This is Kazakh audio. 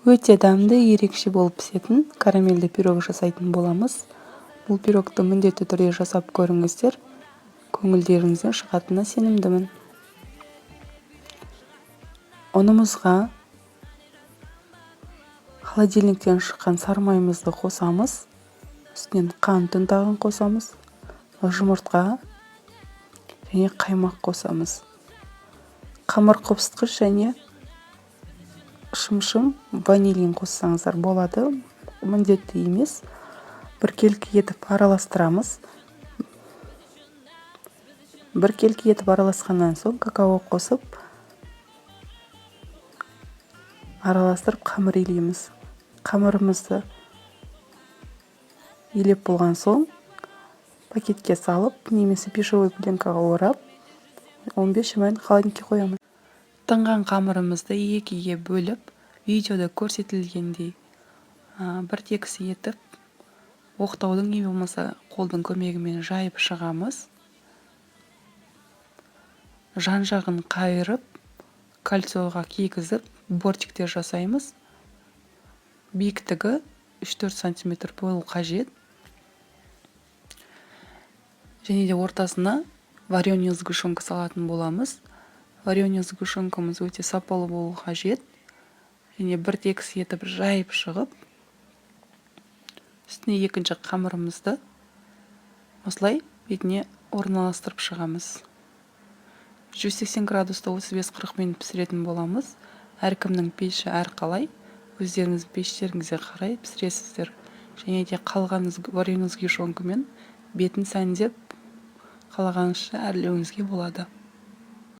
Өте дәмді, ерекше болып пісетін карамельді пирог жасайтын боламыз. Бұл пирогты міндетті түрде жасап көріңіздер. Көңілдеріңізден шығатынына сенімдімін. Ұнымызға холодильниктен шыққан сармайымызды қосамыз. Үстінен қант ұнтағын қосамыз. Жұмыртқа және қаймақ қосамыз. Қамыр қопсытқыш және шымшым ванилин қоссаңыздар болады. Міндетті емес. Біркелкі етіп араластырамыз. Біркелкі етіп араласқаннан соң какао қосып араластырып қамыр илейміз. Қамырымызды илеп болған соң пакетке салып, немесе пищевой пленкаға орап 15-20 минут холодильникке қоямыз. Тынған қамырымызды екіге бөліп, видеода көрсетілгендей бір-текісі етіп, оқтаудың не болмаса қолдың көмегімен жайып шығамыз. Жан-жағын қайырып, кольцоға кигізіп, бортиктер жасаймыз. Биіктігі 3-4 см болу қажет. Және де ортасына вареный сгущенка салатын боламыз. Вареный сгущенкамыз өте сапалы болу қажет. Және бір-текісі етіп жайып шығып, үстіне екінші қамырымызды осылай бетіне орналастырып шығамыз. 180 градуста 35-40 минут пісіретін боламыз. Әркімнің пеші әрқалай, өздеріңіздің пештеріңізге қарай пісіресіздер. Және де қалған вареный сгущенкамен бетін сәндеп қалағаныңызша әрлеуіңізге болады.